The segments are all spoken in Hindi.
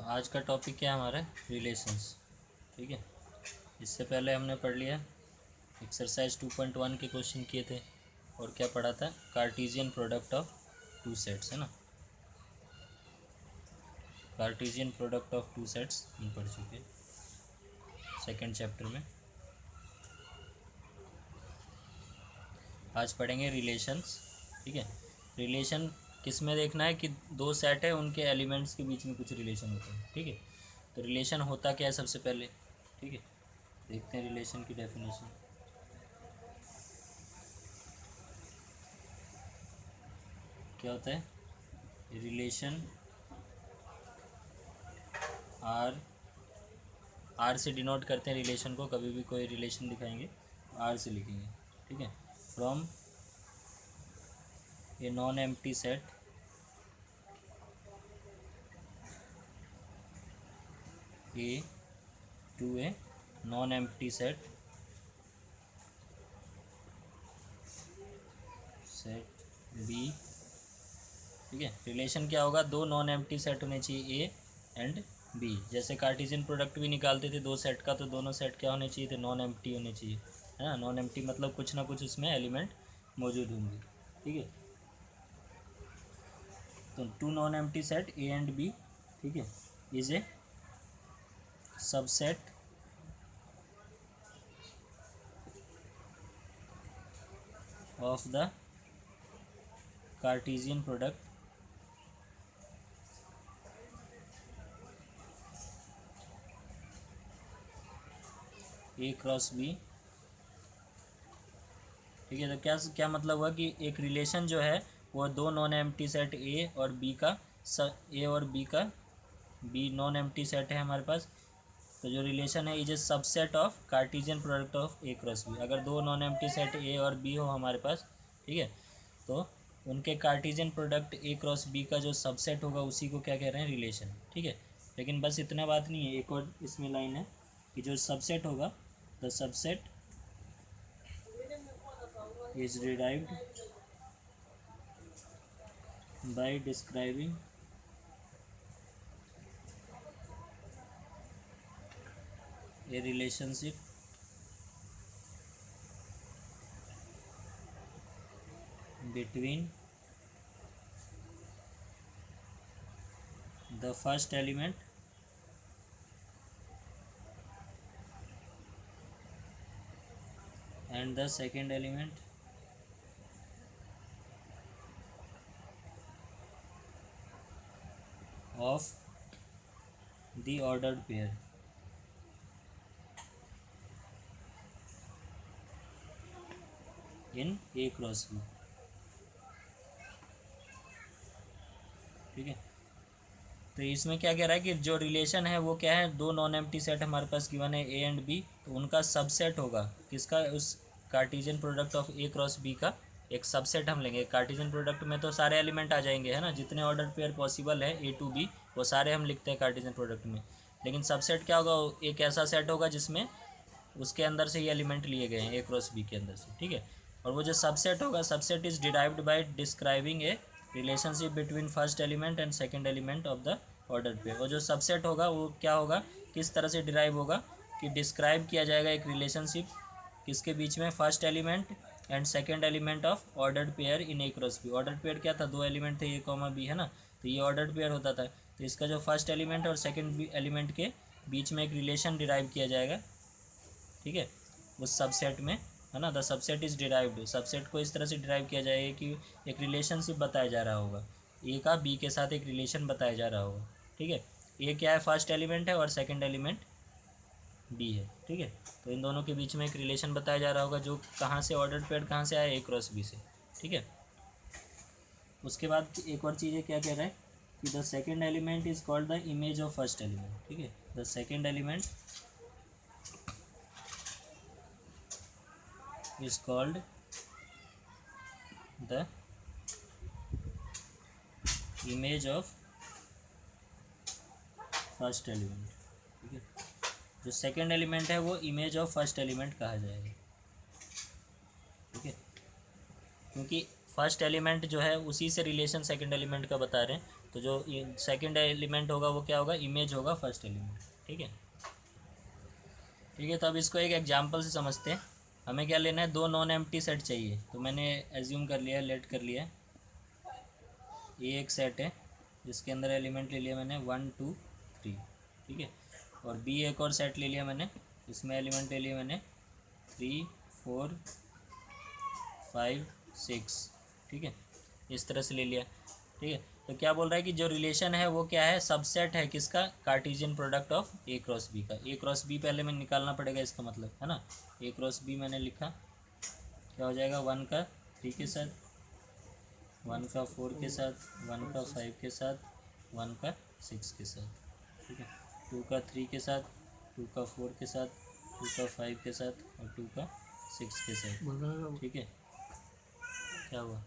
आज का टॉपिक क्या है हमारा? रिलेशंस। ठीक है। इससे पहले हमने पढ़ लिया एक्सरसाइज 2.1 के क्वेश्चन किए थे और क्या पढ़ा था? Cartesian product of two sets, है ना। Cartesian product of two sets हम पढ़ चुके सेकेंड चैप्टर में। आज पढ़ेंगे रिलेशंस। ठीक है। रिलेशन किस में देखना है कि दो सेट है, उनके एलिमेंट्स के बीच में कुछ रिलेशन होता है। ठीक है। तो रिलेशन होता क्या है सबसे पहले? ठीक है, देखते हैं रिलेशन की डेफिनेशन। क्या होता है रिलेशन? आर से डिनोट करते हैं रिलेशन को। कभी भी कोई रिलेशन दिखाएंगे आर से लिखेंगे। ठीक है। From a non empty set A to a non empty set B. ठीक है। रिलेशन क्या होगा? दो नॉन एम्प्टी सेट होने चाहिए ए एंड बी। जैसे कार्टेशियन प्रोडक्ट भी निकालते थे दो सेट का, तो दोनों सेट क्या होने चाहिए थे? नॉन एम्प्टी होने चाहिए, है ना। नॉन एम्प्टी मतलब कुछ ना कुछ उसमें एलिमेंट मौजूद होंगे। ठीक है। तो to non empty set A and B, ठीक है, is a subset of the Cartesian product A cross B. ठीक है। तो क्या क्या मतलब हुआ कि एक रिलेशन जो है वो दो नॉन एम्प्टी सेट ए और बी का ए और बी का बी नॉन एम्प्टी सेट है हमारे पास। तो जो रिलेशन है is a subset of Cartesian product of A cross B. अगर दो नॉन एम्प्टी सेट ए और बी हो हमारे पास, ठीक है, तो उनके Cartesian product A cross B का जो सबसेट होगा उसी को क्या कह रहे हैं? रिलेशन। ठीक है। लेकिन बस इतना बात नहीं है, एक और इसमें लाइन है कि जो सबसेट होगा, the subset is derived by describing a relationship between the first element and the second element of the ordered pair in A cross B। ठीक है। तो इसमें क्या कह रहा है कि जो रिलेशन है वो क्या है? दो नॉन एम्प्टी सेट हमारे पास गिवन है ए एंड बी, तो उनका सबसेट होगा किसका? उस Cartesian product of A cross B का एक सबसेट हम लेंगे। कार्टेशियन प्रोडक्ट में तो सारे एलिमेंट आ जाएंगे, है ना। जितने ऑर्डर पेयर पॉसिबल है ए टू बी वो सारे हम लिखते हैं कार्टेशियन प्रोडक्ट में। लेकिन सबसेट क्या होगा? एक ऐसा सेट होगा जिसमें उसके अंदर से ये एलिमेंट लिए गए हैं ए क्रॉस बी के अंदर से। ठीक है। और वो जो सबसेट होगा, subset is derived by describing a relationship between first element and second element of the order pair. और जो सबसेट होगा वो क्या होगा? किस तरह से डिराइव होगा कि डिस्क्राइब किया जाएगा एक रिलेशनशिप किसके बीच में? First element and second element of ordered pair in A cross B. Ordered pair क्या था? दो एलिमेंट थे ए कॉमा बी, है ना। तो ये ऑर्डर्ड पेयर होता था। तो इसका जो फर्स्ट एलिमेंट और सेकंड एलिमेंट के बीच में एक रिलेशन डिराइव किया जाएगा, ठीक है, उस सबसेट में, है ना। The subset is derived. Subset को इस तरह से डिराइव किया जाएगा कि एक रिलेशनशिप बताया जा रहा होगा, ए का बी के साथ एक रिलेशन बताया जा रहा होगा। ठीक है। ए क्या है? फर्स्ट एलिमेंट है और सेकंड एलिमेंट बी है। ठीक है। तो इन दोनों के बीच में एक रिलेशन बताया जा रहा होगा जो कहाँ से? ऑर्डर्ड पेयर कहाँ से आया? ए क्रॉस बी से। ठीक है। उसके बाद एक और चीज़ है, क्या कह रहा है कि the second element is called the image of first element. ठीक है। The second element is called the image of first element. ठीक है। जो सेकेंड एलिमेंट है वो इमेज ऑफ फर्स्ट एलिमेंट कहा जाएगा। ठीक है। क्योंकि फर्स्ट एलिमेंट जो है उसी से रिलेशन सेकेंड एलिमेंट का बता रहे हैं, तो जो सेकंड एलिमेंट होगा वो क्या होगा, इमेज होगा फर्स्ट एलिमेंट। ठीक है, ठीक है। तो अब इसको एक एग्जांपल से समझते हैं। हमें क्या लेना है, दो नॉन एम्प्टी सेट चाहिए। तो मैंने एज्यूम कर लिया, लेट कर लिया, ये एक सेट है जिसके अंदर एलिमेंट ले लिया मैंने 1 2 3। ठीक है, और बी एक और सेट ले लिया मैंने, इसमें एलिमेंट ले लिया मैंने 3 4 5 6। ठीक है, इस तरह से ले लिया। ठीक है, तो क्या बोल रहा है कि जो रिलेशन है वो क्या है, सबसेट है किसका, Cartesian product of A cross B का। ए क्रॉस बी पहले मैं निकालना पड़ेगा, इसका मतलब है ना। ए क्रॉस बी मैंने लिखा, क्या हो जाएगा, 1 का 3 के साथ, 1 का 4 के साथ, 1 का 5 के साथ, 1 का 6 के साथ। ठीक है, 2 का 3 के साथ, 2 का 4 के साथ, 2 का 5 के साथ और 2 का 6 के साथ। ठीक है, क्या हुआ,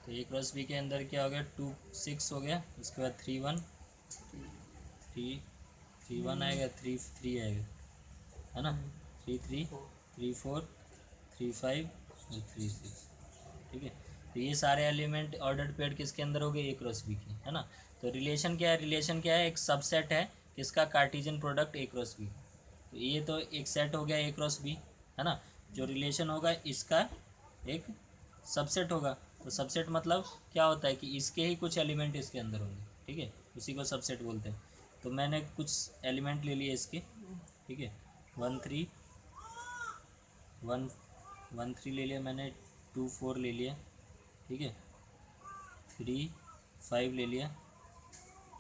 तो ए क्रॉस बी के अंदर क्या हो गया, 2 6 हो गया, उसके बाद 3 1 3 3 1 आएगा, 3 3 आएगा, है ना, 3 3 3 4 3 5 और 3 6। ठीक है, तो ये सारे एलिमेंट ऑर्डर्ड पेयर किसके अंदर हो गए, ए क्रॉस बी के, है ना। तो रिलेशन क्या है, रिलेशन क्या है, एक सबसेट है किसका, Cartesian product A cross B. तो ये तो एक सेट हो गया ए क्रॉस बी, है ना। जो रिलेशन होगा इसका एक सबसेट होगा। तो सबसेट मतलब क्या होता है कि इसके ही कुछ एलिमेंट इसके अंदर होंगे। ठीक है, उसी को सबसेट बोलते हैं। तो मैंने कुछ एलिमेंट ले लिए इसके। ठीक है, 1 3 1 3 ले लिया मैंने, 2 4 ले लिया। ठीक है, 3 5 ले लिया।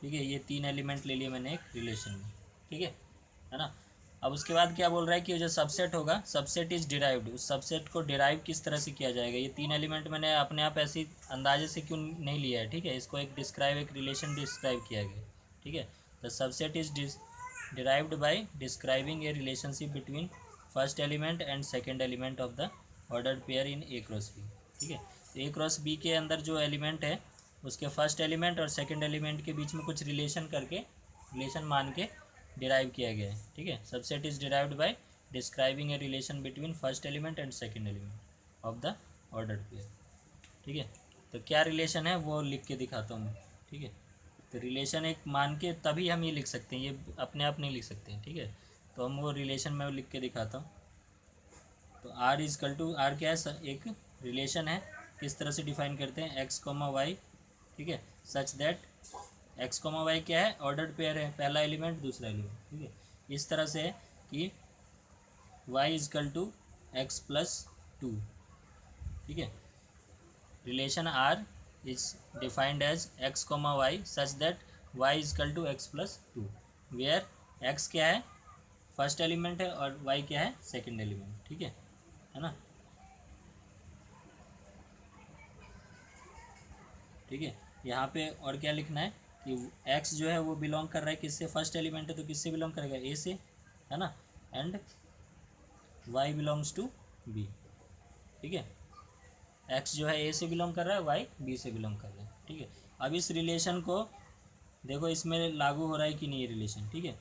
ठीक है, ये 3 एलिमेंट ले लिए मैंने एक रिलेशन में। ठीक है ना। अब उसके बाद क्या बोल रहा है कि जो सबसेट होगा, सबसेट इज डिराइव्ड, उस सबसेट को डिराइव किस तरह से किया जाएगा। ये 3 एलिमेंट मैंने अपने आप ऐसे अंदाजे से क्यों नहीं लिया है। ठीक है, इसको एक डिस्क्राइब, एक रिलेशन डिस्क्राइब किया गया। ठीक है, the subset is derived by describing a relationship between first element and second element of the ordered pair in A cross B. ठीक है, तो ए क्रॉस बी के अंदर जो एलिमेंट है उसके फर्स्ट एलिमेंट और सेकेंड एलिमेंट के बीच में कुछ रिलेशन करके, रिलेशन मान के डिराइव किया गया है। ठीक है, subset is derived by describing a relation between first element and second element of the ordered pair. ठीक है, तो क्या रिलेशन है वो लिख के दिखाता हूँ मैं। ठीक है, तो रिलेशन एक मान के तभी हम ये लिख सकते हैं, ये अपने आप नहीं लिख सकते हैं। ठीक है, तो हम वो रिलेशन में लिख के दिखाता हूँ। तो are is equal to, are क्या है, एक रिलेशन है, किस तरह से डिफाइन करते हैं, एक्स कॉमा वाई। ठीक है, such that X comma Y क्या है, ऑर्डर्ड पेयर है, पहला एलिमेंट दूसरा एलिमेंट। ठीक है, इस तरह से है कि y is equal to x plus 2। ठीक है, relation R is defined as x comma y such that y is equal to x plus 2, where x क्या है, फर्स्ट एलिमेंट है और वाई क्या है, सेकेंड एलिमेंट। ठीक है ना। ठीक है, यहाँ पे और क्या लिखना है कि x जो है वो बिलोंग कर रहा है किससे, फर्स्ट एलिमेंट है तो किससे बिलोंग करेगा, a से, है ना। And y belongs to b। ठीक है, x जो है a से बिलोंग कर रहा है, y b से बिलोंग कर रहा है। ठीक है, अब इस रिलेशन को देखो इसमें लागू हो रहा है कि नहीं ये रिलेशन। ठीक है,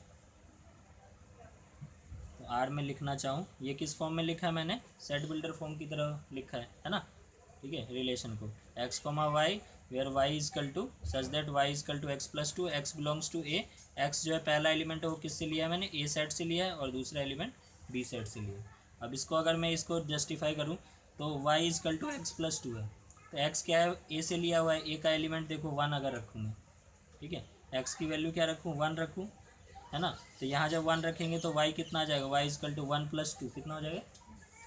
तो आर में लिखना चाहूँ, ये किस फॉर्म में लिखा है मैंने, सेट बिल्डर फॉर्म की तरह लिखा है ना। ठीक है, रिलेशन को x comma y where y is equal to such that y is equal to x plus 2, x belongs to A. X जो है पहला एलिमेंट है वो किससे लिया है मैंने, ए सेट से लिया है, और दूसरा एलिमेंट बी सेट से लिया है। अब इसको अगर मैं इसको जस्टिफाई करूँ तो Y is equal to x plus 2 है, तो एक्स क्या है, ए से लिया हुआ है, ए का एलिमेंट देखो 1 अगर रखूँ मैं। ठीक है, एक्स की वैल्यू क्या रखूँ, 1 रखूँ, है ना। तो यहाँ जब 1 रखेंगे तो वाई कितना आ जाएगा, Y is equal to 1 plus 2 कितना हो जाएगा,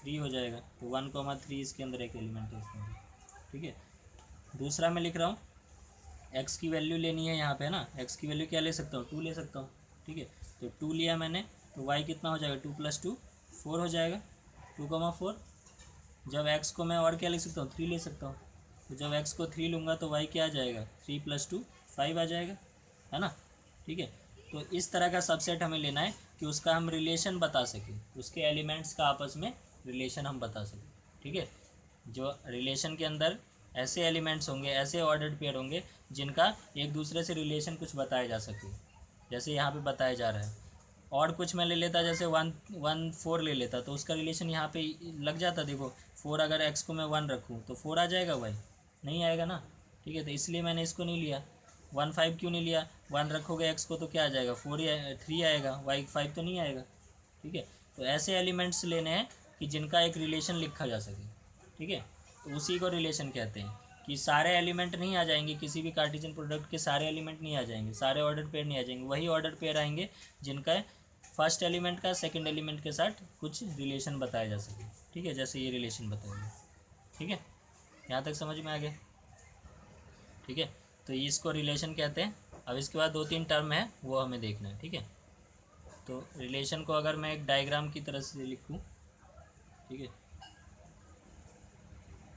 3 हो जाएगा। तो 1,3 इसके अंदर एक एलिमेंट है इसके अंदर। ठीक है, दूसरा मैं लिख रहा हूँ, एक्स की वैल्यू लेनी है यहाँ पे, ना एक्स की वैल्यू क्या ले सकता हूँ, 2 ले सकता हूँ। ठीक है, तो 2 लिया मैंने, तो वाई कितना हो जाएगा, 2 + 2 4 हो जाएगा, 2,4। जब एक्स को मैं और क्या ले सकता हूँ, 3 ले सकता हूँ। तो जब एक्स को 3 लूँगा तो वाई क्या आ जाएगा, 3 + 2 5 आ जाएगा, है ना। ठीक है, तो इस तरह का सबसेट हमें लेना है कि उसका हम रिलेशन बता सकें, उसके एलिमेंट्स का आपस में रिलेशन हम बता सकें। ठीक है, जो रिलेशन के अंदर ऐसे एलिमेंट्स होंगे, ऐसे ऑर्डर्ड पेयर होंगे जिनका एक दूसरे से रिलेशन कुछ बताया जा सके, जैसे यहाँ पे बताया जा रहा है। और कुछ मैं ले लेता, जैसे 1 1 4 ले लेता, तो उसका रिलेशन यहाँ पे लग जाता। देखो 4 अगर एक्स को मैं 1 रखूँ तो 4 आ जाएगा, भाई नहीं आएगा ना। ठीक है, तो इसलिए मैंने इसको नहीं लिया। 1 5 क्यों नहीं लिया? 1 रखोगे एक्स को तो क्या आ जाएगा? 4 ही 3 आएगा, वाई 5 तो नहीं आएगा। ठीक है, तो ऐसे एलिमेंट्स लेने हैं कि जिनका एक रिलेशन लिखा जा सके। ठीक है, तो उसी को रिलेशन कहते हैं कि सारे एलिमेंट नहीं आ जाएंगे, किसी भी कार्टेशियन प्रोडक्ट के सारे एलिमेंट नहीं आ जाएंगे, सारे ऑर्डर पेयर नहीं आ जाएंगे, वही ऑर्डर पेयर आएंगे जिनका फर्स्ट एलिमेंट का सेकंड एलिमेंट के साथ कुछ रिलेशन बताया जा सके। ठीक है, जैसे ये रिलेशन बताएंगे। ठीक है, यहाँ तक समझ में आ गया? ठीक है, तो इसको रिलेशन कहते हैं। अब इसके बाद 2 3 टर्म है वो हमें देखना है। ठीक है, तो रिलेशन को अगर मैं एक डायग्राम की तरह से लिखूँ, ठीक है,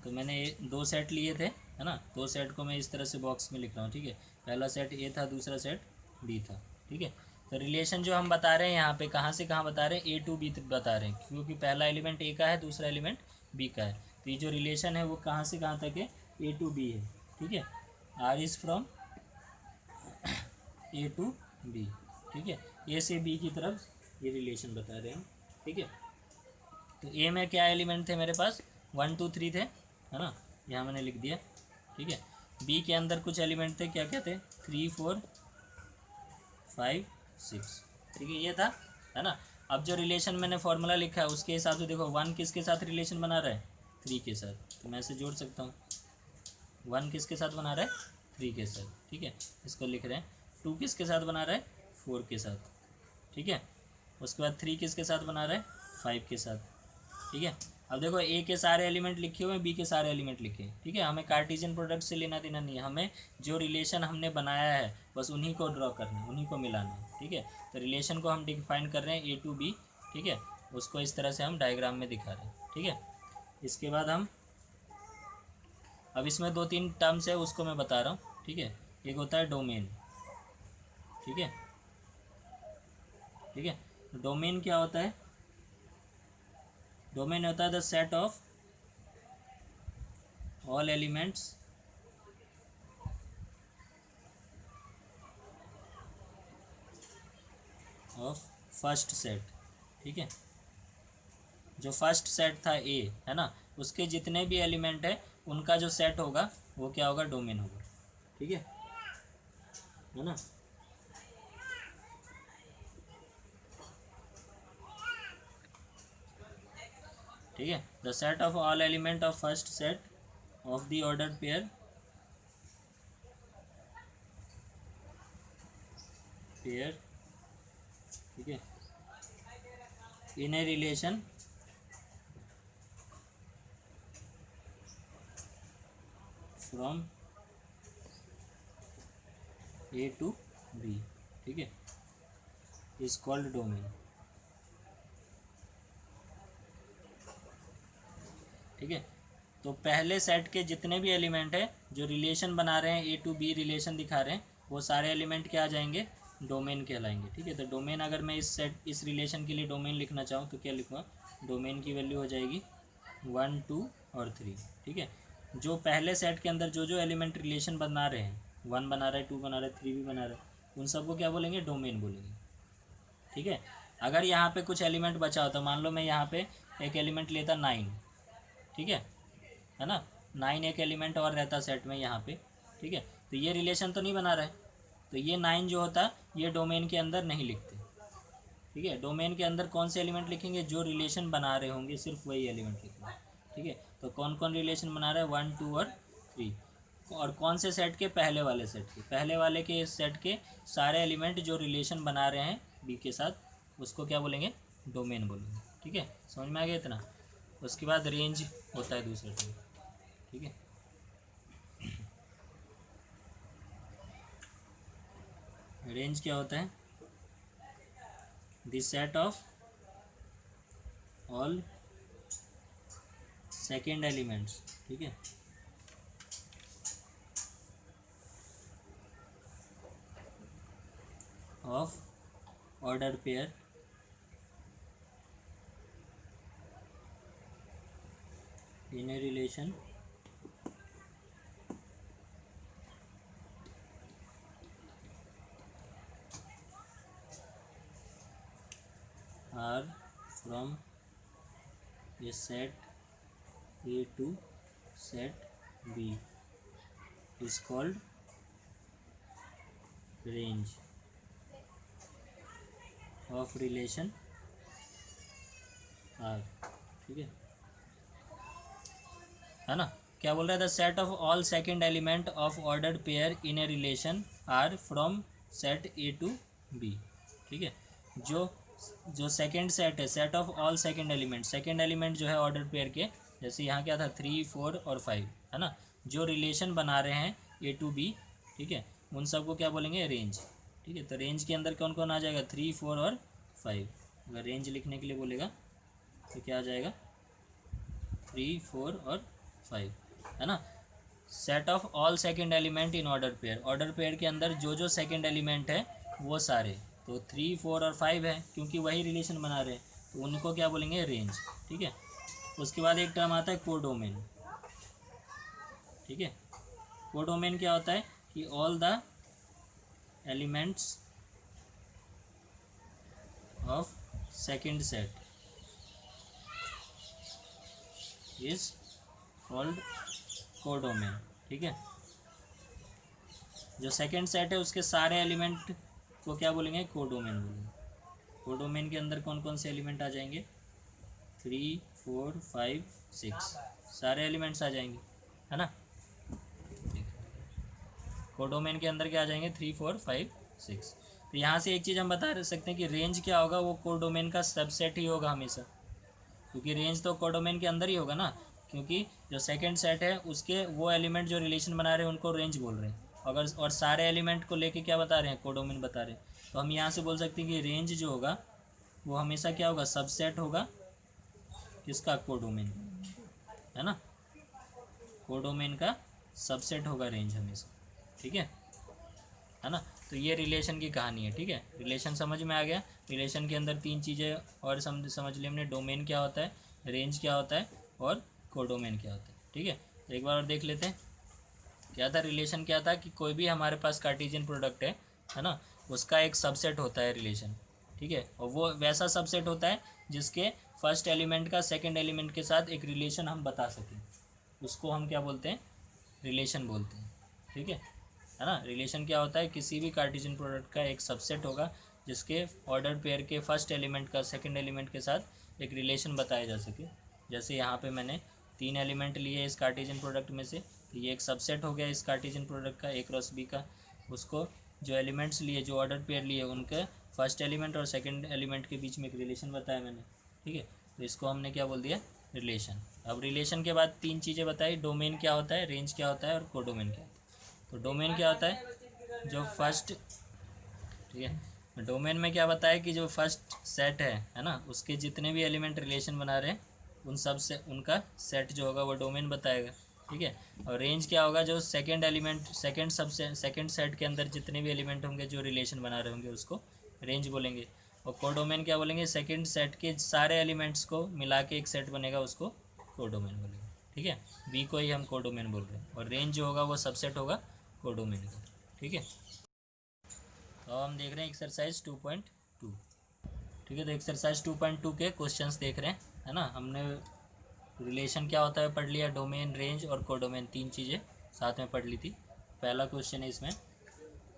तो मैंने 2 सेट लिए थे, है ना, 2 सेट को मैं इस तरह से बॉक्स में लिख रहा हूँ। ठीक है, पहला सेट ए था, दूसरा सेट बी था। ठीक है, तो रिलेशन जो हम बता रहे हैं यहाँ पे कहाँ से कहाँ बता रहे हैं? ए टू बी बता रहे हैं, क्योंकि पहला एलिमेंट ए का है, दूसरा एलिमेंट बी का है। तो ये जो रिलेशन है वो कहाँ से कहाँ तक है? ए टू बी है। ठीक है, R is from A to B. ठीक है, ए से बी की तरफ ये रिलेशन बता रहे हैं। ठीक है, तो ए में क्या एलिमेंट थे मेरे पास? 1 2 3 थे, है ना, यहाँ मैंने लिख दिया। ठीक है, बी के अंदर कुछ एलिमेंट थे, क्या क्या थे? 3 4 5 6। ठीक है, ये था, है ना। अब जो रिलेशन मैंने फॉर्मूला लिखा है उसके हिसाब से देखो, 1 किसके साथ रिलेशन बना रहा है? 3 के साथ, तो मैं इसे जोड़ सकता हूँ। 1 किसके साथ बना रहा है? 3 के साथ। ठीक है, इसको लिख रहे हैं। 2 किसके साथ बना रहा है? 4 के साथ। ठीक है, उसके बाद 3 किसके साथ बना रहा है? 5 के साथ। ठीक है, अब देखो ए के सारे एलिमेंट लिखे हुए हैं, बी के सारे एलिमेंट लिखे हैं। ठीक है, हमें कार्टेशियन प्रोडक्ट से लेना देना नहीं है, हमें जो रिलेशन हमने बनाया है बस उन्हीं को ड्रॉ करना है, उन्हीं को मिलाना है। ठीक है, तो रिलेशन को हम डिफाइन कर रहे हैं ए टू बी। ठीक है, उसको इस तरह से हम डायग्राम में दिखा रहे हैं। ठीक है, इसके बाद हम अब इसमें 2 3 टर्म्स है उसको मैं बता रहा हूँ। ठीक है, एक होता है डोमेन। ठीक है, ठीक है, डोमेन क्या होता है? डोमेन होता है the set of all elements of first set. ठीक है, जो फर्स्ट सेट था ए, है ना, उसके जितने भी एलिमेंट है उनका जो सेट होगा वो क्या होगा? डोमेन होगा। ठीक है ना। ठीक है, the set of all element of first set of the order pair pair. ठीक है, in a relation from A to B. ठीक है, इज कॉल्ड डोमेन। ठीक है, तो पहले सेट के जितने भी एलिमेंट है जो रिलेशन बना रहे हैं, ए टू बी रिलेशन दिखा रहे हैं, वो सारे एलिमेंट क्या आ जाएंगे? डोमेन कहलाएंगे। ठीक है, तो डोमेन अगर मैं इस रिलेशन के लिए डोमेन लिखना चाहूँ तो क्या लिखूँगा? डोमेन की वैल्यू हो जाएगी 1 2 और 3। ठीक है, जो पहले सेट के अंदर जो जो एलिमेंट रिलेशन बना रहे हैं, 1 बना रहा है, 2 बना रहा है, 3 भी बना रहा है, उन सबको क्या बोलेंगे? डोमेन बोलेंगे। ठीक है, अगर यहाँ पे कुछ एलिमेंट बचा हो तो मान लो मैं यहाँ पे एक एलिमेंट लेता 9। ठीक है ना, 9 एक एलिमेंट और रहता सेट में यहाँ पे। ठीक है, तो ये रिलेशन तो नहीं बना रहा है, तो ये 9 जो होता ये डोमेन के अंदर नहीं लिखते। ठीक है, डोमेन के अंदर कौन से एलिमेंट लिखेंगे? जो रिलेशन बना रहे होंगे सिर्फ वही एलिमेंट लिखेंगे। ठीक है, तो कौन कौन रिलेशन बना रहा है? 1 2 और 3। और कौन से सेट के? पहले वाले सेट के। पहले वाले के सेट के सारे एलिमेंट जो रिलेशन बना रहे हैं बी के साथ, उसको क्या बोलेंगे? डोमेन बोलेंगे। ठीक है, समझ में आ गया इतना? उसके बाद रेंज होता है दूसरा टर्म। ठीक है, रेंज क्या होता है? The set of all second elements. ठीक है, of order pair in a relation R from a set A to set B is called range of relation R, ठीक है ना। क्या बोल रहा है, the set of all second element of ordered pair in a relation R from set A to B, ठीक है। जो जो सेकेंड सेट है, set of all second element जो है ऑर्डर पेयर के, जैसे यहाँ क्या था 3, 4 और 5, है ना, जो रिलेशन बना रहे हैं ए टू बी, ठीक है, उन सबको क्या बोलेंगे, रेंज, ठीक है। तो रेंज के अंदर कौन कौन आ जाएगा, 3, 4 और 5। अगर रेंज लिखने के लिए बोलेगा तो क्या आ जाएगा, 3, 4 और 5, है ना। Set of all second element in order pair के अंदर जो जो सेकेंड एलिमेंट है वो सारे, तो 3, 4 और 5 है क्योंकि वही रिलेशन बना रहे हैं, तो उनको क्या बोलेंगे, रेंज, ठीक है। उसके बाद एक टर्म आता है कोडोमेन, ठीक है। कोडोमेन क्या होता है कि all the elements of second set is called codomain, ठीक है। जो सेकेंड सेट है उसके सारे एलिमेंट को क्या बोलेंगे, कोडोमेन बोलेंगे। कोडोमेन के अंदर कौन कौन से एलिमेंट आ जाएंगे, 3, 4, 5, 6, सारे एलिमेंट्स आ जाएंगे, है ना। कोडोमेन के अंदर क्या आ जाएंगे, 3, 4, 5, 6। तो यहाँ से एक चीज़ हम बता सकते हैं कि रेंज क्या होगा, वो कोडोमेन का सबसेट ही होगा हमेशा, क्योंकि रेंज तो कोडोमेन के अंदर ही होगा ना, क्योंकि जो सेकंड सेट है उसके वो एलिमेंट जो रिलेशन बना रहे हैं उनको रेंज बोल रहे हैं, अगर और सारे एलिमेंट को लेके क्या बता रहे हैं, कोडोमेन बता रहे हैं। तो हम यहाँ से बोल सकते हैं कि रेंज जो होगा वो हमेशा क्या होगा, सबसेट होगा किसका, कोडोमेन, है ना। कोडोमेन का सबसेट होगा रेंज हमेशा, ठीक है ना। तो ये रिलेशन की कहानी है, ठीक है। रिलेशन समझ में आ गया। रिलेशन के अंदर 3 चीज़ें और समझ लिया हमने, डोमेन क्या होता है, रेंज क्या होता है और कोडोमेन क्या होता है, ठीक है। तो एक बार और देख लेते हैं क्या था। रिलेशन क्या था कि कोई भी हमारे पास कार्टेशियन प्रोडक्ट है ना, उसका एक सबसेट होता है रिलेशन, ठीक है। और वो वैसा सबसेट होता है जिसके फर्स्ट एलिमेंट का सेकंड एलिमेंट के साथ एक रिलेशन हम बता सकें, उसको हम क्या बोलते हैं, रिलेशन बोलते हैं, ठीक है ना। रिलेशन क्या होता है, किसी भी कार्टेशियन प्रोडक्ट का एक सबसेट होगा जिसके ऑर्डर पेयर के फर्स्ट एलिमेंट का सेकंड एलिमेंट के साथ एक रिलेशन बताया जा सके। जैसे यहाँ पे मैंने 3 एलिमेंट लिए इस कार्टेशियन प्रोडक्ट में से, तो ये एक सबसेट हो गया इस कार्टेशियन प्रोडक्ट का, A क्रॉस B का। उसको जो एलिमेंट्स लिए, जो ऑर्डर पेयर लिए, उनके फर्स्ट एलिमेंट और सेकंड एलिमेंट के बीच में एक रिलेशन बताया मैंने, ठीक है। तो इसको हमने क्या बोल दिया, रिलेशन। अब रिलेशन के बाद 3 चीज़ें बताई, डोमेन क्या होता है, रेंज क्या होता है और कोडोमेन क्या होता है। तो डोमेन क्या होता है, जो फर्स्ट, ठीक है, डोमेन में क्या बताया कि जो फर्स्ट सेट है ना, उसके जितने भी एलिमेंट रिलेशन बना रहे हैं उन सब से उनका सेट जो होगा वो डोमेन बताएगा, ठीक है। और रेंज क्या होगा, जो सेकंड एलिमेंट, सेकंड सेट के अंदर जितने भी एलिमेंट होंगे जो रिलेशन बना रहे होंगे उसको रेंज बोलेंगे। और कोडोमेन क्या बोलेंगे, सेकंड सेट के सारे एलिमेंट्स को मिला के एक सेट बनेगा, उसको कोडोमेन बोलेंगे, ठीक है। बी को ही हम कोडोमेन बोल रहे हैं। और रेंज जो होगा वो सबसेट होगा कोडोमेन का, ठीक है। तो हम देख रहे हैं एक्सरसाइज 2.2, ठीक है। तो एक्सरसाइज 2.2 के क्वेश्चंस देख रहे हैं, है ना। हमने रिलेशन क्या होता है पढ़ लिया, डोमेन, रेंज और कोडोमेन, 3 चीज़ें साथ में पढ़ ली थी। पहला क्वेश्चन है इसमें,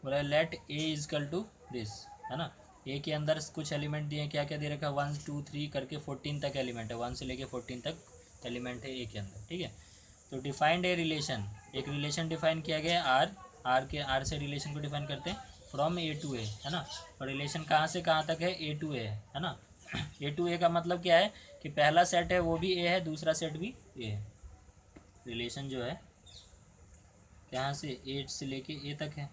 बोला let A equal to this, है ना। ए के अंदर कुछ एलिमेंट दिए, क्या क्या दे रखा है, 1, 2, 3 करके 14 तक एलिमेंट है, 1 से लेके 14 तक एलिमेंट है ए के अंदर, ठीक है। तो डिफाइंड ए रिलेशन, एक रिलेशन डिफाइन किया गया आर से रिलेशन को डिफाइन करते हैं, फ्रॉम ए टू ए, है ना। और रिलेशन कहाँ से कहाँ तक है, ए टू ए है ना। ए टू ए का मतलब क्या है कि पहला सेट है वो भी ए है, दूसरा सेट भी ए है। रिलेशन जो है कहाँ से, ए से लेके ए तक है,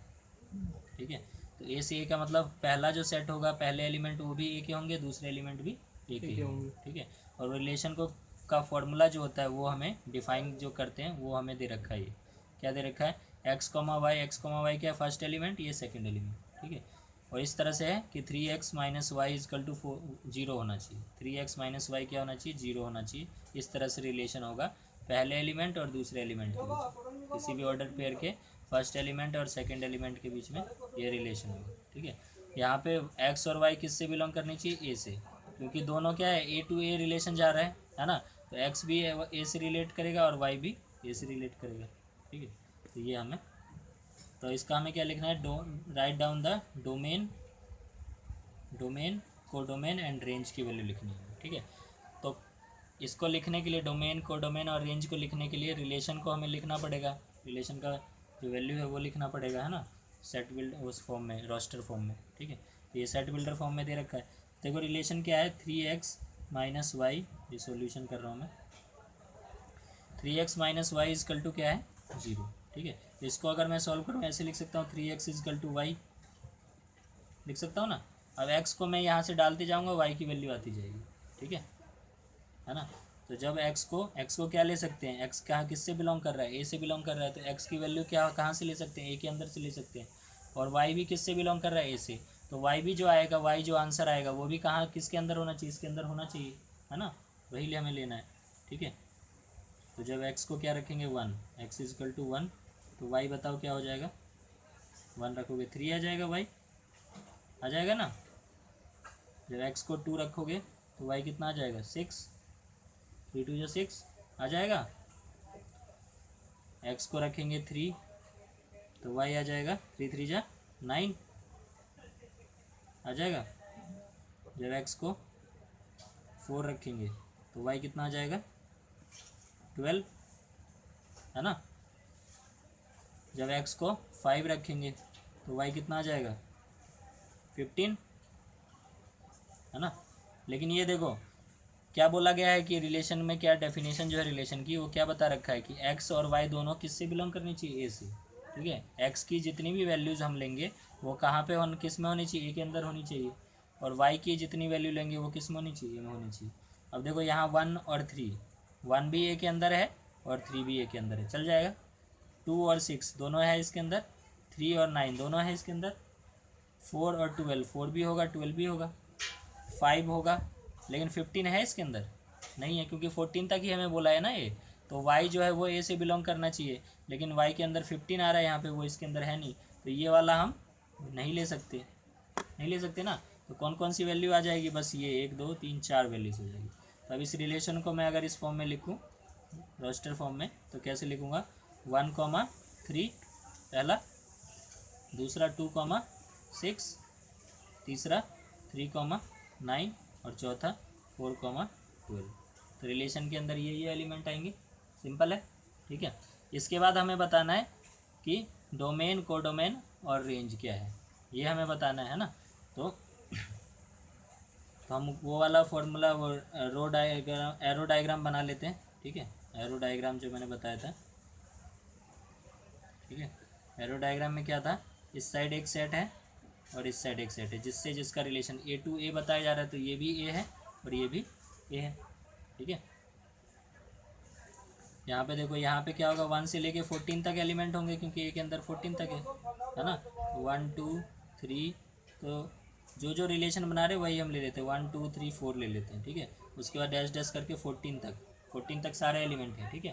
ठीक है। तो ए से ए का मतलब पहला जो सेट होगा, पहले एलिमेंट वो भी ए के होंगे, दूसरे एलिमेंट भी ए के होंगे, ठीक है। और रिलेशन को का फॉर्मूला जो होता है वो हमें डिफाइन जो करते हैं वो हमें दे रखा है। ये क्या दे रखा है, एक्स कॉमा वाई क्या है, फर्स्ट एलिमेंट, ये सेकंड एलिमेंट, ठीक है। और इस तरह से है कि 3x minus Y equal to 0 होना चाहिए, 3x माइनस वाई क्या होना चाहिए, 0 होना चाहिए। इस तरह से रिलेशन होगा पहले एलिमेंट और दूसरे एलिमेंट के बीच, किसी भी ऑर्डर पेयर के फर्स्ट एलिमेंट और सेकंड एलिमेंट के बीच में ये रिलेशन होगा, ठीक है। यहाँ पे एक्स और वाई किससे बिलोंग करनी चाहिए, ए से, क्योंकि दोनों क्या है, ए टू ए रिलेशन जा रहा है ना। तो एक्स भी ए से रिलेट करेगा और वाई भी ए से रिलेट करेगा, ठीक है। तो ये हमें, तो इसका हमें क्या लिखना है, write down the domain, codomain and range की वैल्यू लिखनी है, ठीक है। तो इसको लिखने के लिए, डोमेन, कोडोमेन और रेंज को लिखने के लिए रिलेशन को हमें लिखना पड़ेगा, रिलेशन का जो वैल्यू है वो लिखना पड़ेगा, है ना, सेट बिल्ड उस फॉर्म में, रोस्टर फॉर्म में, ठीक है। तो ये सेट बिल्डर फॉर्म में दे रखा है। देखो रिलेशन क्या है, 3x माइनस वाई, ये सॉल्यूशन कर रहा हूँ मैं, 3x minus Y equal to क्या है, 0, ठीक है। इसको अगर मैं सॉल्व करूँ ऐसे लिख सकता हूँ, 3x इजकल टू वाई लिख सकता हूँ ना। अब x को मैं यहाँ से डालते जाऊँगा, y की वैल्यू आती जाएगी, ठीक है ना। तो जब x को क्या ले सकते हैं, x कहाँ किससे बिलोंग कर रहा है, a से बिलोंग कर रहा है, तो x की वैल्यू क्या कहाँ से ले सकते हैं, a के अंदर से ले सकते हैं। और y भी किससे बिलोंग कर रहा है, a से, तो y भी जो आएगा, y जो आंसर आएगा वो भी कहाँ किसके अंदर होना चाहिए, इसके अंदर होना चाहिए, है ना, वही ले हमें लेना है, ठीक है। तो जब x को क्या रखेंगे 1, x इजकल टू 1, तो y बताओ क्या हो जाएगा, 1 रखोगे 3 आ जाएगा, y आ जाएगा ना। जब x को 2 रखोगे तो y कितना आ जाएगा, 6, 3 2 6 आ जाएगा। x को रखेंगे 3 तो y आ जाएगा 3 3 9 आ जाएगा। जब x को 4 रखेंगे तो y कितना आ जाएगा, 12, है ना। जब x को 5 रखेंगे तो y कितना आ जाएगा, 15, है ना। लेकिन ये देखो क्या बोला गया है कि रिलेशन में क्या डेफिनेशन जो है रिलेशन की, वो क्या बता रखा है कि x और y दोनों किससे बिलोंग करनी चाहिए, a से, ठीक है। x की जितनी भी वैल्यूज़ हम लेंगे वो कहाँ पे किस में होनी चाहिए, a के अंदर होनी चाहिए। और y की जितनी वैल्यू लेंगे वो किस में होनी चाहिए, a में होनी चाहिए। अब देखो यहाँ 1 और 3, 1 भी a के अंदर है और 3 भी a के अंदर है, चल जाएगा। 2 और 6 दोनों है इसके अंदर, 3 और 9 दोनों है इसके अंदर, 4 और 12, 4 भी होगा 12 भी होगा, 5 होगा। लेकिन 15 है इसके अंदर नहीं है, क्योंकि 14 तक ही हमें बोला है ना ये। तो y जो है वो a से बिलोंग करना चाहिए, लेकिन y के अंदर 15 आ रहा है यहाँ पे, वो इसके अंदर है नहीं, तो ये वाला हम नहीं ले सकते ना। तो कौन कौन सी वैल्यू आ जाएगी, बस ये 1 2 3 4 वैल्यूज हो जाएगी। तो अब इस रिलेशन को मैं अगर इस फॉर्म में लिखूँ, रोस्टर फॉर्म में, तो कैसे लिखूँगा, 1,3 पहला, दूसरा 2,6, तीसरा 3,9 और चौथा 4,12। तो रिलेशन के अंदर ये एलिमेंट आएंगे, सिंपल है, ठीक है। इसके बाद हमें बताना है कि डोमेन, कोडोमेन और रेंज क्या है, ये हमें बताना है ना। तो हम वो वाला फॉर्मूला, वो एरो डायग्राम बना लेते हैं, ठीक है। एरो डायग्राम जो मैंने बताया था, ठीक है। एरो डायग्राम में क्या था, इस साइड एक सेट है और इस साइड एक सेट है, जिससे जिसका रिलेशन a टू a बताया जा रहा है, तो ये भी a है और ये भी a है, ठीक है। यहाँ पे देखो, यहाँ पे क्या होगा, 1 से लेके 14 तक एलिमेंट होंगे, क्योंकि a के अंदर 14 तक है ना। 1 2 3, तो जो रिलेशन बना रहे वही हम ले लेते हैं, 1 2 3 4 ले लेते हैं, ठीक है। उसके बाद डैश डैश करके 14 तक सारे एलिमेंट हैं, ठीक है।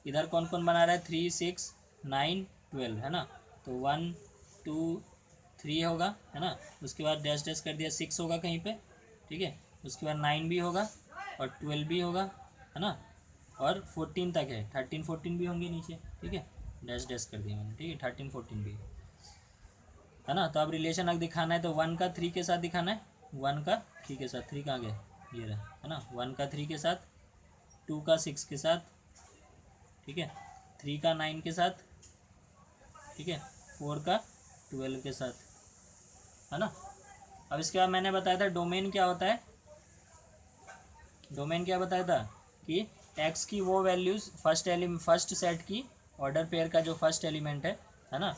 इधर कौन कौन बना रहा है, 3 6 9 12, है ना। तो 1 2 3 होगा, है ना। उसके बाद डैश डैश कर दिया, 6 होगा कहीं पे, ठीक है। उसके बाद 9 भी होगा और 12 भी होगा, है ना। और 14 तक है, 13 14 भी होंगे नीचे, ठीक है। डैश डैश कर दिया मैंने, ठीक है, 13 14 भी है ना। तो अब रिलेशन अगर दिखाना है तो 1 का 3 के साथ दिखाना है, 1 का 3 के साथ, 3 कहाँ गया, ये रहा, है ना। 1 का 3 के साथ, 2 का 6 के साथ, ठीक है, 3 का 9 के साथ, ठीक है, 4 का 12 के साथ, है ना। अब इसके बाद मैंने बताया था डोमेन क्या होता है, डोमेन क्या बताया था कि x की वो वैल्यूज़ फर्स्ट सेट की ऑर्डर पेयर का जो फर्स्ट एलिमेंट है ना,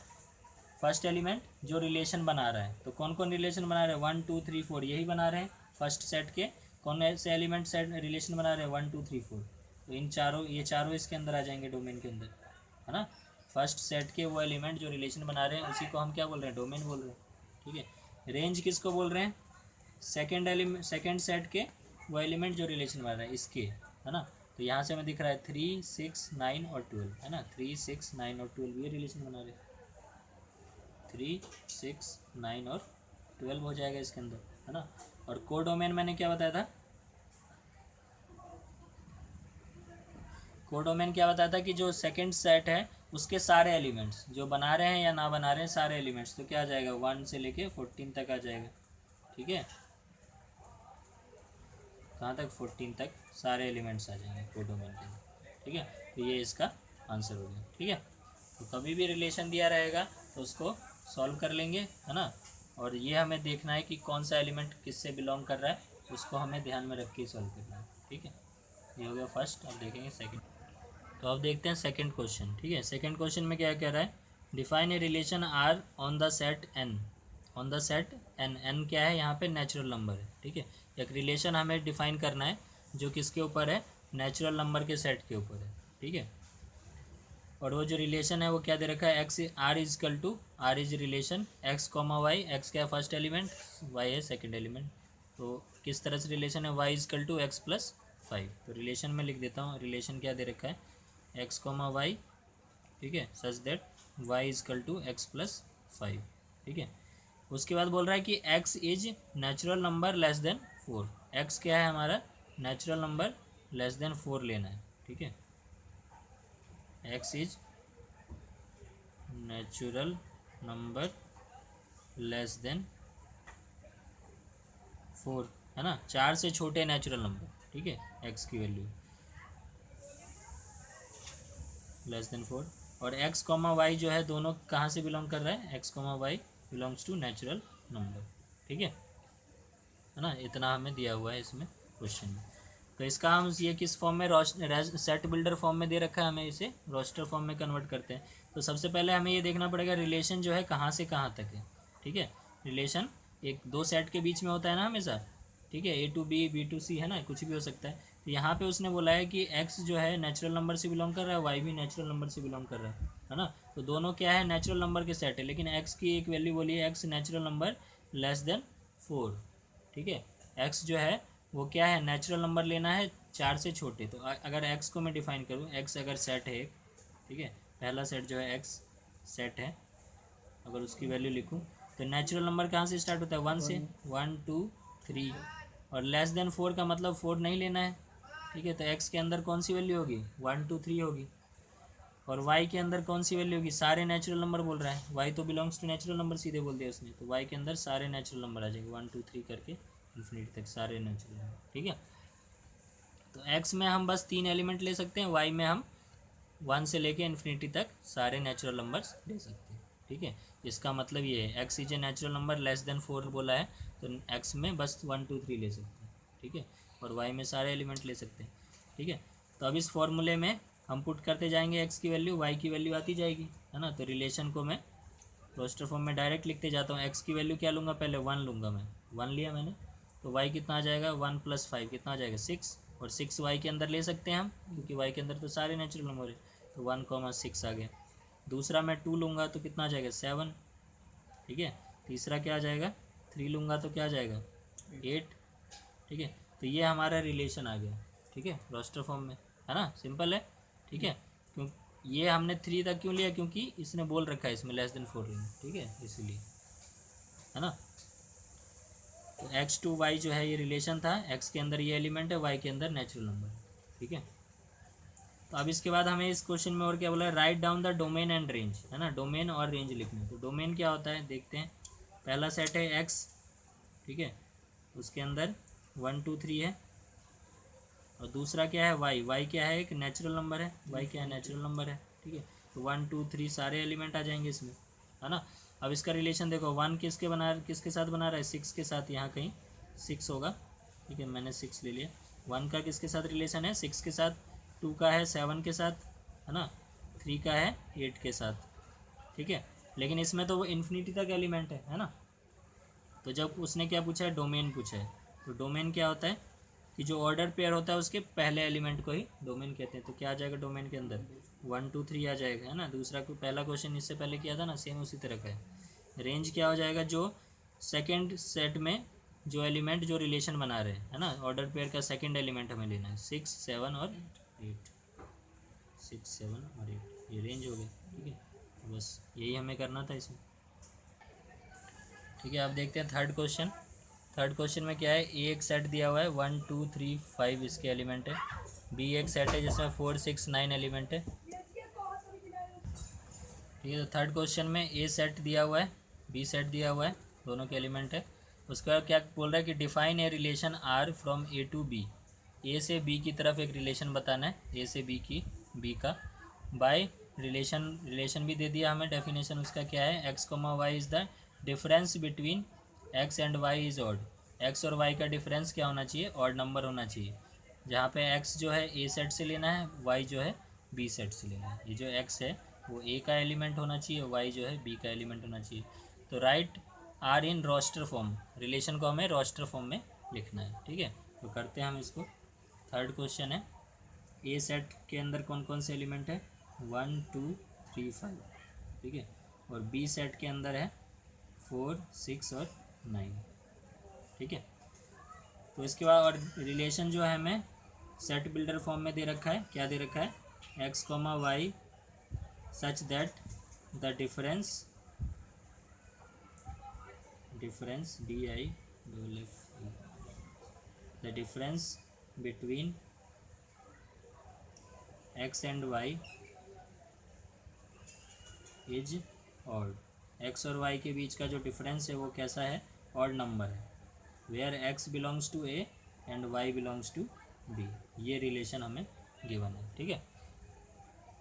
फर्स्ट एलिमेंट जो रिलेशन बना रहा है। तो कौन कौन रिलेशन बना रहे हैं, 1 2 3 4 यही बना रहे हैं फर्स्ट सेट के। कौन से एलिमेंट सेट रिलेशन बना रहे हैं, 1 2 3 4, तो इन चारों, ये चारों इसके अंदर आ जाएंगे डोमेन के अंदर, है ना। फर्स्ट सेट के वो एलिमेंट जो रिलेशन बना रहे हैं उसी को हम क्या बोल रहे हैं, डोमेन बोल रहे हैं, ठीक है। रेंज किसको बोल रहे हैं, सेकेंड सेट के वो एलिमेंट जो रिलेशन बना रहे हैं इसके, है ना। तो यहाँ से हमें दिख रहा है 3 6 9 और 12, है ना। 3 6 9 और 12 ये रिलेशन बना रहे हैं, 3 6 9 और 12 हो जाएगा इसके अंदर, है ना। और कोडोमेन मैंने क्या बताया था, कोडोमेन क्या बताया था कि जो सेकंड सेट है उसके सारे एलिमेंट्स जो बना रहे हैं या ना बना रहे हैं सारे एलिमेंट्स, तो क्या आ जाएगा 1 से लेके 14 तक आ जाएगा। ठीक है, कहाँ तक 14 तक सारे एलिमेंट्स आ जाएंगे कोडोमेन के अंदर। ठीक है, तो ये इसका आंसर हो गया। ठीक है, तो कभी भी रिलेशन दिया रहेगा तो उसको सॉल्व कर लेंगे, है ना। और ये हमें देखना है कि कौन सा एलिमेंट किससे बिलोंग कर रहा है, उसको हमें ध्यान में रख के सॉल्व करना है। ठीक है, ये हो गया फर्स्ट। अब देखेंगे सेकंड। तो अब देखते हैं सेकंड क्वेश्चन। ठीक है, सेकंड क्वेश्चन में क्या कह रहा है, define a relation R on the set N. On the set N, N क्या है यहाँ पे, नेचुरल नंबर है। ठीक है, एक रिलेशन हमें डिफाइन करना है जो किसके ऊपर है, नेचुरल नंबर के सेट के ऊपर है। ठीक है, और वो जो रिलेशन है वो क्या दे रखा है, X R equal to, R is relation X comma Y. X क्या है फर्स्ट एलिमेंट, वाई है सेकंड एलिमेंट। तो किस तरह से रिलेशन है, Y equal to x plus 5। तो रिलेशन में लिख देता हूँ, रिलेशन क्या दे रखा है, एक्स कॉमा वाई। ठीक है, such that Y equal to x plus 5। ठीक है, उसके बाद बोल रहा है कि X is natural number less than 4। X क्या है हमारा, नेचुरल नंबर लेस देन 4 लेना है। ठीक है, x is natural number less than 4, है ना, 4 से छोटे नेचुरल नंबर। ठीक है, एक्स की वैल्यू लेस देन 4। और एक्स कॉमा वाई जो है दोनों कहाँ से बिलोंग कर रहा है, X comma Y belongs to natural number. ठीक है ना, इतना हमें दिया हुआ है इसमें क्वेश्चन में। तो इसका हम ये किस फॉर्म में, सेट बिल्डर फॉर्म में दे रखा है, हमें इसे रोस्टर फॉर्म में कन्वर्ट करते हैं। तो सबसे पहले हमें ये देखना पड़ेगा रिलेशन जो है कहाँ से कहाँ तक है। ठीक है, रिलेशन एक दो सेट के बीच में होता है ना हमेशा। ठीक है, ए टू बी, बी टू सी, है ना, कुछ भी हो सकता है। तो यहाँ पे उसने बोला है कि एक्स जो है नेचुरल नंबर से बिलोंग कर रहा है, वाई भी नेचुरल नंबर से बिलोंग कर रहा है ना। तो दोनों क्या है, नेचुरल नंबर के सेट है, लेकिन एक्स की एक वैल्यू बोली है, x natural number less than 4। ठीक है, एक्स जो है वो क्या है, नेचुरल नंबर लेना है 4 से छोटे। तो अगर एक्स को मैं डिफाइन करूँ, एक्स अगर सेट है एक, ठीक है, पहला सेट जो है एक्स सेट है, अगर उसकी वैल्यू लिखूँ तो नेचुरल नंबर कहाँ से स्टार्ट होता है, 1 से, 1 2 3। और लेस देन 4 का मतलब 4 नहीं लेना है। ठीक है, तो एक्स के अंदर कौन सी वैल्यू होगी, 1 2 3 होगी। और वाई के अंदर कौन सी वैल्यू होगी, सारे नेचुरल नंबर बोल रहा है, वाई तो बिलोंग्स टू नेचुरल नंबर सीधे बोल दिया उसने। तो वाई के अंदर सारे नेचुरल नंबर आ जाएंगे 1 2 3 करके इन्फिनिटी तक सारे नेचुरल नंबर। ठीक है, तो एक्स में हम बस 3 एलिमेंट ले सकते हैं, वाई में हम 1 से लेके इन्फिनिटी तक सारे नेचुरल नंबर्स ले सकते हैं। ठीक है, इसका मतलब ये है x is a natural number less than 4 बोला है, तो एक्स में बस 1 2 3 ले सकते हैं। ठीक है, और वाई में सारे एलिमेंट ले सकते हैं। ठीक है, तो अब इस फॉर्मूले में हम पुट करते जाएंगे, एक्स की वैल्यू, वाई की वैल्यू आती जाएगी, है ना। तो रिलेशन को मैं रोस्टर फॉर्म में डायरेक्ट लिखते जाता हूँ। एक्स की वैल्यू क्या लूँगा, पहले 1 लूँगा मैं, 1 लिया मैंने, तो वाई कितना आ जाएगा, 1 + 5 कितना आ जाएगा, 6। और 6 वाई के अंदर ले सकते हैं हम, क्योंकि वाई के अंदर तो सारे नेचुरल नंबर है, तो 1, 6 आ गया। दूसरा मैं 2 लूँगा तो कितना आ जाएगा, 7। ठीक है, तीसरा क्या आ जाएगा, 3 लूँगा तो क्या आ जाएगा, 8। ठीक है, तो ये हमारा रिलेशन आ गया। ठीक है, रोस्टर फॉर्म में, है ना, सिंपल है। ठीक है, क्यों ये हमने 3 तक क्यों लिया, क्योंकि इसने बोल रखा है इसमें लेस देन 4 लेना। ठीक है, इसीलिए, है ना। तो एक्स टू वाई जो है ये रिलेशन था, एक्स के अंदर ये एलिमेंट है, वाई के अंदर नेचुरल नंबर। ठीक है, तो अब इसके बाद हमें इस क्वेश्चन में और क्या बोला है, write down the domain and range, है ना, डोमेन और रेंज लिखना है। तो डोमेन क्या होता है देखते हैं। पहला सेट है एक्स, ठीक है, उसके अंदर 1 2 3 है। और दूसरा क्या है, वाई, वाई क्या है, एक नेचुरल नंबर है, वाई क्या है, नेचुरल नंबर है। ठीक है, तो 1 2 3 सारे एलिमेंट आ जाएंगे इसमें, है ना। अब इसका रिलेशन देखो, 1 किसके साथ बना रहा है, 6 के साथ, यहाँ कहीं 6 होगा। ठीक है, मैंने 6 ले लिया। 1 का किसके साथ रिलेशन है, 6 के साथ। 2 का है 7 के साथ, है ना। 3 का है 8 के साथ। ठीक है, लेकिन इसमें तो वो इन्फिनिटी तक एलिमेंट है ना। तो जब उसने क्या पूछा है, डोमेन पूछा है। तो डोमेन क्या होता है कि जो ऑर्डर पेयर होता है उसके पहले एलिमेंट को ही डोमेन कहते हैं। तो क्या आ जाएगा डोमेन के अंदर, 1 2 3 आ जाएगा, है ना। दूसरा को पहला क्वेश्चन इससे पहले किया था ना, सेम उसी तरह का है। रेंज क्या हो जाएगा, जो सेकेंड सेट में जो एलिमेंट जो रिलेशन बना रहे हैं, है ना, ऑर्डर पेयर का सेकेंड एलिमेंट हमें लेना है, 6 7 और 8। 6 7 और 8 ये रेंज हो गई। ठीक है, तो बस यही हमें करना था इसमें। ठीक है, अब देखते हैं थर्ड क्वेश्चन। थर्ड क्वेश्चन में क्या है, ए एक सेट दिया हुआ है, 1 2 3 5 इसके एलिमेंट है। बी एक सेट है जिसमें 4 6 9 एलिमेंट है। ठीक है। तो थर्ड क्वेश्चन में ए सेट दिया हुआ है, बी सेट दिया हुआ है, दोनों के एलिमेंट है। उसका क्या बोल रहा है कि define a relation R from A to B, A से बी की तरफ एक रिलेशन बताना है, ए से बी का बाय रिलेशन भी दे दिया हमें। डेफिनेशन उसका क्या है, X comma Y is the difference between X and Y is odd. X और वाई का डिफरेंस क्या होना चाहिए, ऑड नंबर होना चाहिए। जहाँ पे एक्स जो है ए सेट से लेना है, वाई जो है बी सेट से लेना है। ये जो एक्स है वो ए का एलिमेंट होना चाहिए, वाई जो है बी का एलिमेंट होना चाहिए। तो write R in roster form, relation को हमें रोस्टर फॉर्म में लिखना है। ठीक है, तो करते हैं हम इसको। थर्ड क्वेश्चन है, ए सेट के अंदर कौन कौन से एलिमेंट है, 1 2 3 5, ठीक है। और बी सेट के अंदर है 4 6 और 9, ठीक है। तो इसके बाद और रिलेशन जो है हमें सेट बिल्डर फॉर्म में दे रखा है। क्या दे रखा है, X comma Y such that the difference D I the difference between X and Y is odd. X और वाई के बीच का जो डिफरेंस है वो कैसा है, ऑड नंबर है। Where X belongs to A and Y belongs to B, ये रिलेशन हमें गिवन है। ठीक है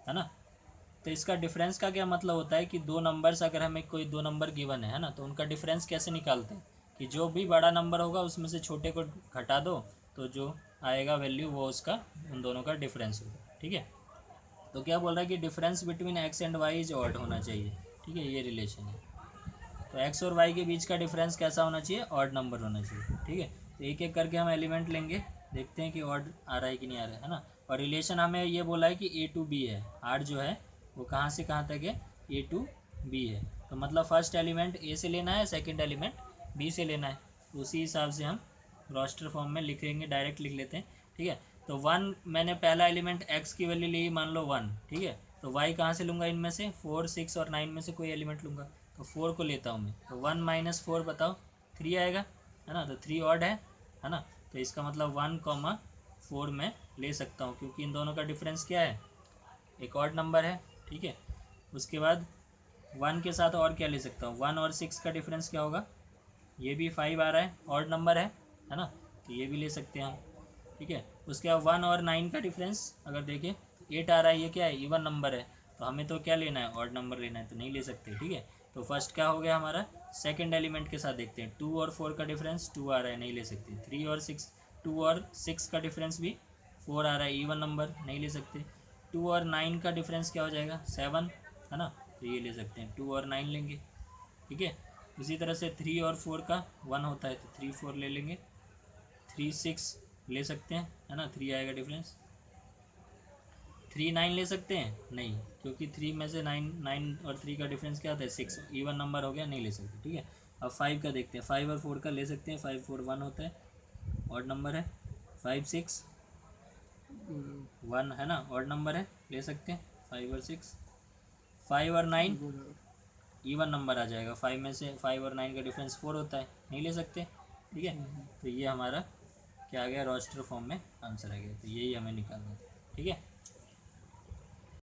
ना। तो इसका डिफरेंस का क्या मतलब होता है कि दो नंबर्स, अगर हमें कोई दो नंबर गिवन है ना, तो उनका डिफरेंस कैसे निकालते हैं कि जो भी बड़ा नंबर होगा उसमें से छोटे को घटा दो, तो जो आएगा वैल्यू वो उसका उन दोनों का डिफरेंस होगा। ठीक है, तो क्या बोल रहा है कि difference between X and Y is odd होना चाहिए। ठीक है, ये रिलेशन है। तो एक्स और वाई के बीच का डिफरेंस कैसा होना चाहिए, ऑड नंबर होना चाहिए। ठीक है, तो एक एक करके हम एलिमेंट लेंगे, देखते हैं कि ऑड आ रहा है कि नहीं आ रहा है ना। और रिलेशन हमें ये बोला है कि ए टू बी है, आर जो है वो कहाँ से कहाँ तक है, ए टू बी है। तो मतलब फर्स्ट एलिमेंट ए से लेना है, सेकंड एलिमेंट बी से लेना है। तो उसी हिसाब से हम रोस्टर फॉर्म में लिखेंगे, डायरेक्ट लिख लेते हैं। ठीक है, तो 1 मैंने पहला एलिमेंट एक्स की वैल्यू ली, मान लो 1। ठीक है, तो वाई कहाँ से लूँगा, इनमें से 4 6 और 9 में से कोई एलिमेंट लूँगा। तो 4 को लेता हूँ मैं, तो 1 माइनस 4 बताओ, 3 आएगा, है ना। तो 3 ऑड है ना। तो इसका मतलब 1 4 में ले सकता हूँ, क्योंकि इन दोनों का डिफरेंस क्या है, एक ऑड नंबर है। ठीक है, उसके बाद 1 के साथ और क्या ले सकता हूँ, 1 और 6 का डिफरेंस क्या होगा, ये भी 5 आ रहा है, ऑड नंबर है ना, तो ये भी ले सकते हैं हम। ठीक है, उसके बाद 1 और 9 का डिफरेंस अगर देखें 8 आ रहा है, ये क्या है, इवन नंबर है, तो हमें तो क्या लेना है, ऑड नंबर लेना है, तो नहीं ले सकते। ठीक है, तो फर्स्ट क्या हो गया हमारा, सेकंड एलिमेंट के साथ देखते हैं। 2 और 4 का डिफरेंस 2 आ रहा है, नहीं ले सकते। 3 और 6, 2 और 6 का डिफरेंस भी 4 आ रहा है, इवन नंबर, नहीं ले सकते। 2 और 9 का डिफरेंस क्या हो जाएगा, 7, है ना, तो ये ले सकते हैं, 2 और 9 लेंगे। ठीक है, उसी तरह से 3 और 4 का 1 होता है, तो 3 4 ले लेंगे। 3 6 ले सकते हैं, है ना, 3 आएगा डिफरेंस। 3 9 ले सकते हैं, नहीं, क्योंकि 3 में से 9 और 3 का डिफरेंस क्या होता है, 6, इवन नंबर हो गया, नहीं ले सकते। ठीक है, अब 5 का देखते हैं, 5 और 4 का ले सकते हैं। 5 4 1 होता है, ऑड नंबर है। 5 6 1 है ना, ऑड नंबर है, ले सकते हैं। 5 और 6, 5 और 9 इवन नंबर आ जाएगा। 5 में से 5 और 9 का डिफरेंस 4 होता है, नहीं ले सकते। ठीक है, तो ये हमारा क्या आ गया, रोस्टर फॉर्म में आंसर आ गया। तो यही हमें निकालना था। ठीक है।